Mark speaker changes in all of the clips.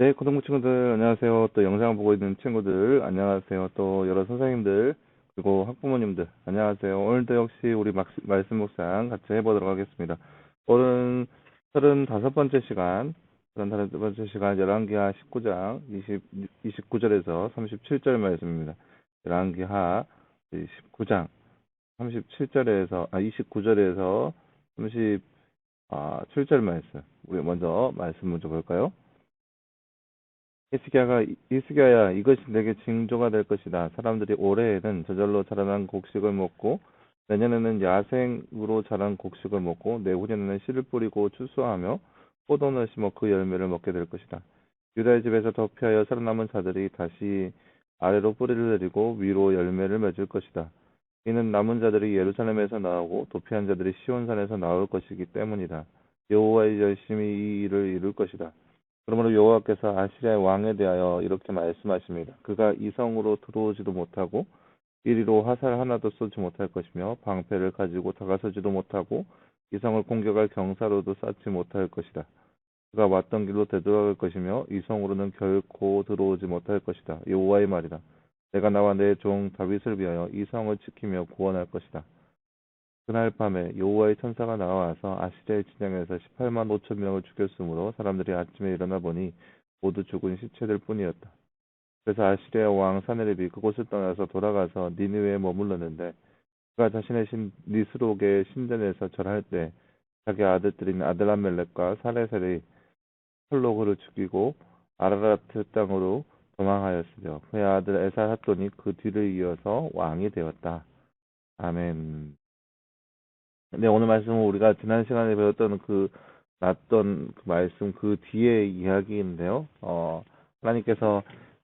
Speaker 1: 네, 고등부 친구들, 안녕하세요. 또 영상 보고 있는 친구들, 안녕하세요. 또 여러 선생님들, 그리고 학부모님들, 안녕하세요. 오늘도 역시 우리 말씀 묵상 같이 해보도록 하겠습니다. 오늘은 35번째 시간, 35번째 시간, 열왕기하 19장, 29절에서 37절 말씀입니다. 열왕기하 19장, 29절에서 37절 말씀. 우리 먼저 말씀 먼저 볼까요? 히스기야야, 이것이 내게 징조가 될 것이다. 사람들이 올해에는 저절로 자라난 곡식을 먹고, 내년에는 야생으로 자란 곡식을 먹고, 내후년에는 씨를 뿌리고 추수하며, 포도를 심어 그 열매를 먹게 될 것이다. 유다의 집에서 더 피하여 살아남은 자들이 다시 아래로 뿌리를 내리고 위로 열매를 맺을 것이다. 이는 남은 자들이 예루살렘에서 나오고 도피한 자들이 시온산에서 나올 것이기 때문이다. 여호와의 열심히 이 일을 이룰 것이다. 그러므로 여호와께서 아시리아의 왕에 대하여 이렇게 말씀하십니다. 그가 이성으로 들어오지도 못하고 이리로 화살 하나도 쏘지 못할 것이며 방패를 가지고 다가서지도 못하고 이성을 공격할 경사로도 쌓지 못할 것이다. 그가 왔던 길로 되돌아갈 것이며 이성으로는 결코 들어오지 못할 것이다. 여호와의 말이다. 내가 나와 내 종 다윗을 위하여 이성을 지키며 구원할 것이다. 그날 밤에 여호와의 천사가 나와서 아시리아의 진영에서 18만 5천 명을 죽였으므로 사람들이 아침에 일어나 보니 모두 죽은 시체들 뿐이었다. 그래서 아시리아 왕 사네립이 그곳을 떠나서 돌아가서 니느웨에 머물렀는데 그가 자신의 니스록의 신전에서 절할 때 자기 아들들인 아드람멜렉과 사레셀이 홀로 그를 죽이고 아라라트 땅으로 도망하였으며 그의 아들 에살핫돈이 그 뒤를 이어서 왕이 되었다. 아멘. 네, 오늘 말씀은 우리가 지난 시간에 배웠던 났던 그 말씀 그 뒤의 이야기인데요. 하나님께서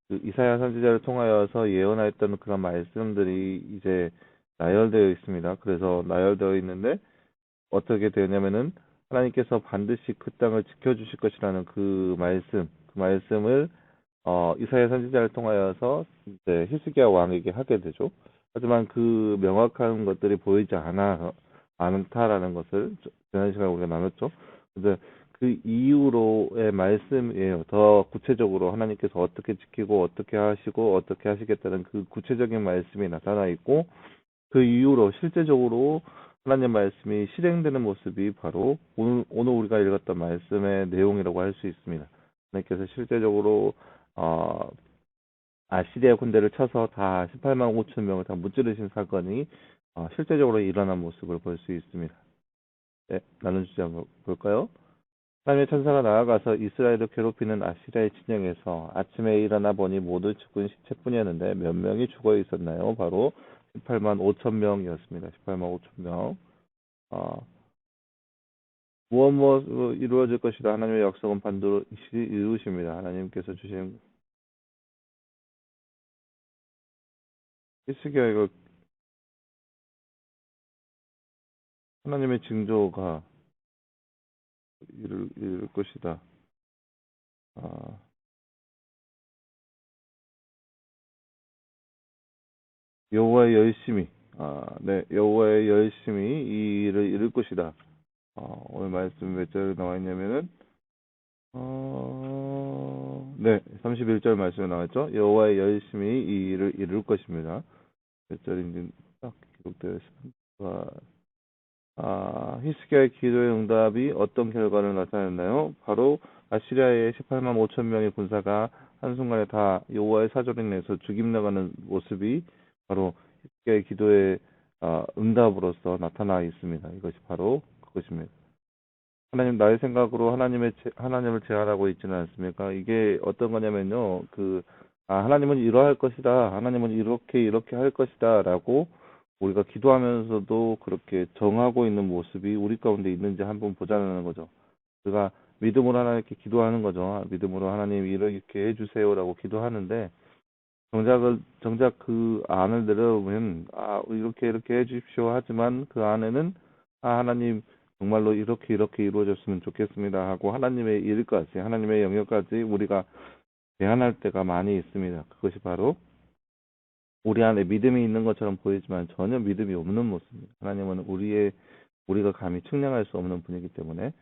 Speaker 1: 그 이사야 선지자를 통하여서 예언하였던 그런 말씀들이 이제 나열되어 있습니다. 그래서 나열되어 있는데 어떻게 되냐면은 하나님께서 반드시 그 땅을 지켜주실 것이라는 그 말씀을 이사야 선지자를 통하여서 이제 히스기야 왕에게 하게 되죠. 하지만 그 명확한 것들이 보이지 않다라는 것을 지난 시간에 우리가 나눴죠. 근데 그 이후로의 말씀이에요. 더 구체적으로 하나님께서 어떻게 지키고 어떻게 하시고 어떻게 하시겠다는 그 구체적인 말씀이 나타나 있고 그 이후로 실제적으로 하나님 말씀이 실행되는 모습이 바로 오늘 우리가 읽었던 말씀의 내용이라고 할 수 있습니다. 하나님께서 실제적으로 어, 아시리아 군대를 쳐서 다 18만 5천 명을 다 무찌르신 사건이 실제적으로 일어난 모습을 볼 수 있습니다. 네, 나눈 주제 한번 볼까요? 하나님의 천사가 나아가서 이스라엘을 괴롭히는 아시리아의 진영에서 아침에 일어나 보니 모두 죽은 시체뿐이었는데 몇 명이 죽어 있었나요? 바로 18만 5천 명이었습니다. 18만 5천 명. 어, 무엇으로 이루어질 것이다. 하나님의 약속은 반드시 이루십니다. 하나님께서 주신 히스기야 이거 하나님의 징조가 이룰 것이다. 아, 여호와의 열심히, 네, 여호와의 열심히 이 일을 이룰 것이다. 오늘 말씀 몇 절에 나와 있냐면은, 네, 31절 말씀에 나왔죠. 여호와의 열심히 이 일을 이룰 것입니다. 몇 절인지 딱 기록되어 있습니다. 히스기야의 기도의 응답이 어떤 결과를 나타냈나요? 바로 아시리아의 18만 5천 명의 군사가 한순간에 다 여호와의 사조를 인해서 죽임 나가는 모습이 바로 히스기야의 기도의 응답으로서 나타나 있습니다. 이것이 바로 그것입니다. 하나님 나의 생각으로 하나님을 제한하고 있지는 않습니까? 이게 어떤 거냐면요. 하나님은 이러할 것이다. 하나님은 이렇게 할 것이다라고 우리가 기도하면서도 그렇게 정하고 있는 모습이 우리 가운데 있는지 한번 보자는 거죠. 우리가 믿음으로 하나님께 기도하는 거죠. 믿음으로 하나님 이렇게 해주세요라고 기도하는데 정작 그 안을 내려보면 이렇게 해주십시오 하지만 그 안에는 하나님 정말로 이렇게 이루어졌으면 좋겠습니다 하고 하나님의 일까지 하나님의 영역까지 우리가 제한할 때가 많이 있습니다. 그것이 바로 우리 안에 믿음이 있는 것처럼 보이지만 전혀 믿음이 없는 모습입니다. 하나님은 우리가 감히 측량할 수 없는 분이기 때문에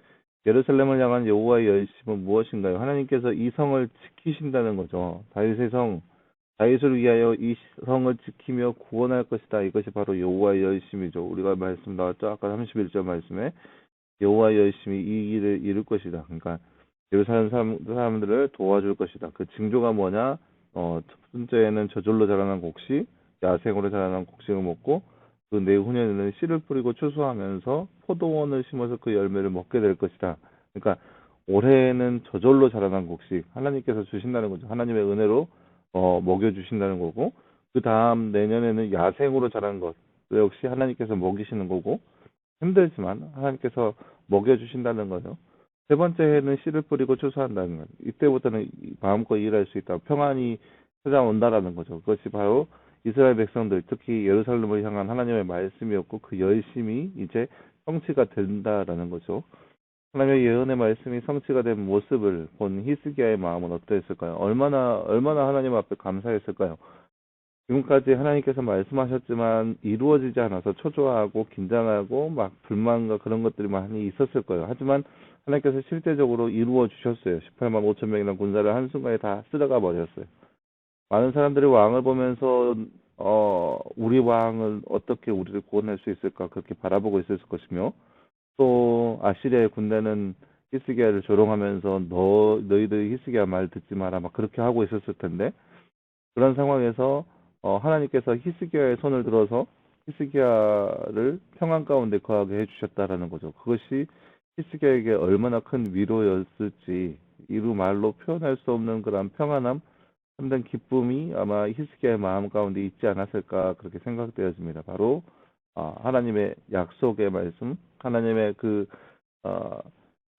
Speaker 1: 예루살렘을 향한 여호와의 열심은 무엇인가요? 하나님께서 이 성을 지키신다는 거죠. 다윗의 성, 다윗을 위하여 이 성을 지키며 구원할 것이다. 이것이 바로 여호와의 열심이죠. 우리가 말씀 나왔죠. 아까 31절 말씀에 여호와의 열심이 이 일을 이룰 것이다. 그러니까 예루살렘 사람들을 도와줄 것이다. 그 징조가 뭐냐? 첫 번째는 저절로 자라난 곡식, 야생으로 자라난 곡식을 먹고 그 내후년에는 씨를 뿌리고 추수하면서 포도원을 심어서 그 열매를 먹게 될 것이다. 그러니까 올해는 저절로 자라난 곡식 하나님께서 주신다는 거죠. 하나님의 은혜로 먹여주신다는 거고, 그 다음 내년에는 야생으로 자란 것 역시 하나님께서 먹이시는 거고, 힘들지만 하나님께서 먹여주신다는 거죠. 세 번째 해는 씨를 뿌리고 추수한다는 것. 이때부터는 마음껏 일할 수 있다. 평안이 찾아온다라는 거죠. 그것이 바로 이스라엘 백성들, 특히 예루살렘을 향한 하나님의 말씀이었고, 그 열심이 이제 성취가 된다라는 거죠. 하나님의 예언의 말씀이 성취가 된 모습을 본 히스기야의 마음은 어떠했을까요? 얼마나 하나님 앞에 감사했을까요? 지금까지 하나님께서 말씀하셨지만 이루어지지 않아서 초조하고 긴장하고 막 불만과 그런 것들이 많이 있었을 거예요. 하지만 하나님께서 실제적으로 이루어 주셨어요. 18만 5천 명이라는 군사를 한순간에 다 쓸어가 버렸어요. 많은 사람들이 왕을 보면서 우리 왕은 어떻게 우리를 구원할 수 있을까 그렇게 바라보고 있을 것이며, 또 아시리아의 군대는 히스기야를 조롱하면서 너희들 히스기야 말 듣지 마라 막 그렇게 하고 있었을 텐데, 그런 상황에서 하나님께서 히스기야의 손을 들어서 히스기야를 평안 가운데 거하게 해주셨다라는 거죠. 그것이 히스기야에게 얼마나 큰 위로였을지 이루 말로 표현할 수 없는 그런 평안함, 참된 기쁨이 아마 히스기야의 마음 가운데 있지 않았을까 그렇게 생각되어집니다. 바로 하나님의 약속의 말씀, 하나님의 그 어,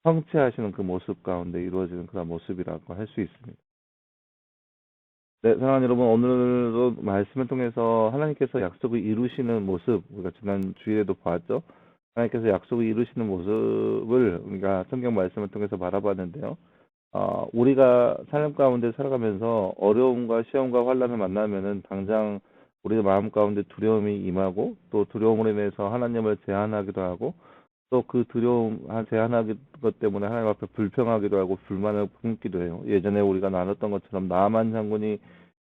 Speaker 1: 성취하시는 그 모습 가운데 이루어지는 그런 모습이라고 할 수 있습니다. 네, 사랑하는 여러분, 오늘도 말씀을 통해서 하나님께서 약속을 이루시는 모습, 우리가 지난 주일에도 보았죠. 하나님께서 약속을 이루시는 모습을 우리가 성경 말씀을 통해서 바라봤는데요. 우리가 삶 가운데 살아가면서 어려움과 시험과 환란을 만나면은 당장 우리 마음 가운데 두려움이 임하고, 또 두려움으로 인해서 하나님을 제한하기도 하고, 또 그 두려움, 제한하기 것 때문에 하나님 앞에 불평하기도 하고 불만을 품기도 해요. 예전에 우리가 나눴던 것처럼 나만 장군이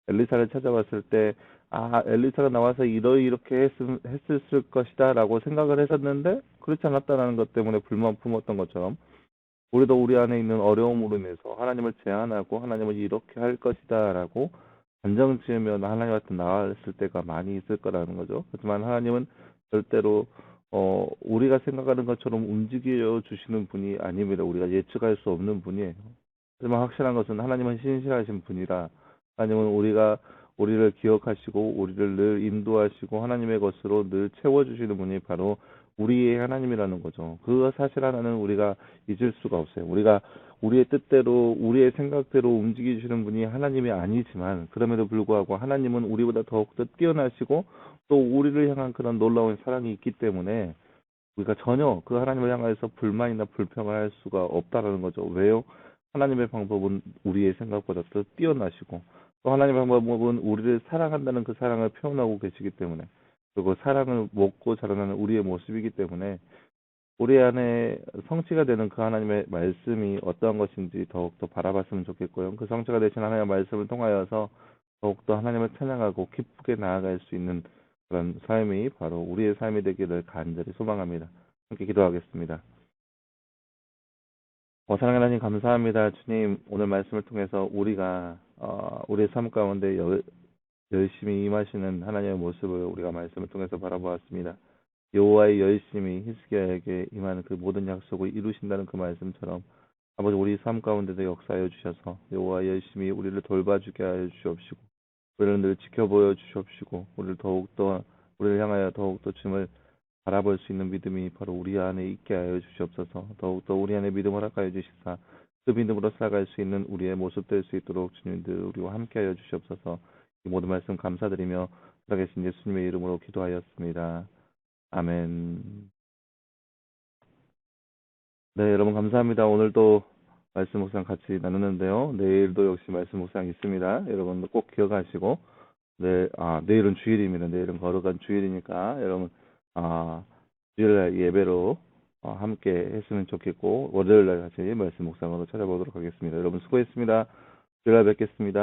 Speaker 1: 엘리사를 찾아왔을 때, 엘리사가 나와서 이렇게 했을 것이다라고 생각을 했었는데 그렇지 않았다는 것 때문에 불만 품었던 것처럼, 우리도 우리 안에 있는 어려움으로 인해서 하나님을 제한하고 하나님을 이렇게 할 것이다라고 단정 지으면 하나님 같은 나왔을 때가 많이 있을 거라는 거죠. 하지만 하나님은 절대로 우리가 생각하는 것처럼 움직여 주시는 분이 아닙니다. 우리가 예측할 수 없는 분이에요. 하지만 확실한 것은 하나님은 신실하신 분이라, 하나님은 우리를 기억하시고 우리를 늘 인도하시고 하나님의 것으로 늘 채워주시는 분이 바로 우리의 하나님이라는 거죠. 그 사실 하나는 우리가 잊을 수가 없어요. 우리가 우리의 뜻대로 우리의 생각대로 움직이시는 분이 하나님이 아니지만, 그럼에도 불구하고 하나님은 우리보다 더욱더 뛰어나시고 또 우리를 향한 그런 놀라운 사랑이 있기 때문에 우리가 전혀 그 하나님을 향해서 불만이나 불평을 할 수가 없다라는 거죠. 왜요? 하나님의 방법은 우리의 생각보다 더 뛰어나시고, 또 하나님의 방법은 우리를 사랑한다는 그 사랑을 표현하고 계시기 때문에, 그리고 사랑을 먹고 자라나는 우리의 모습이기 때문에 우리 안에 성취가 되는 그 하나님의 말씀이 어떠한 것인지 더욱더 바라봤으면 좋겠고요. 그 성취가 되신 하나님의 말씀을 통하여서 더욱더 하나님을 찬양하고 기쁘게 나아갈 수 있는 그런 삶이 바로 우리의 삶이 되기를 간절히 소망합니다. 함께 기도하겠습니다. 사랑하는 하나님 감사합니다. 주님, 오늘 말씀을 통해서 우리가 우리의 삶 가운데 열심히 임하시는 하나님의 모습을 우리가 말씀을 통해서 바라보았습니다. 여호와의 열심히 히스기야에게 임하는 그 모든 약속을 이루신다는 그 말씀처럼 아버지, 우리 삶 가운데도 역사하여 주셔서 여호와의 열심히 우리를 돌봐주게 하여 주시옵시고, 우리를 늘 지켜보여 주시옵시고, 우리를 향하여 더욱더 주님을 바라볼 수 있는 믿음이 바로 우리 안에 있게 하여 주시옵소서. 더욱더 우리 안에 믿음을 허락하여 주시사 그 믿음으로 살아갈 수 있는 우리의 모습 될 수 있도록 주님들 우리와 함께 하여 주시옵소서. 이 모든 말씀 감사드리며 살아계신 예수님의 이름으로 기도하였습니다. 아멘. 네, 여러분 감사합니다. 오늘도 말씀 묵상 같이 나누는데요. 내일도 역시 말씀 묵상 있습니다. 여러분 꼭 기억하시고, 내일은 주일입니다. 내일은 거룩한 주일이니까 여러분 주일날 예배로 함께 했으면 좋겠고, 월요일 날 다시 말씀 묵상으로 찾아보도록 하겠습니다. 여러분 수고했습니다. 주일 날 뵙겠습니다.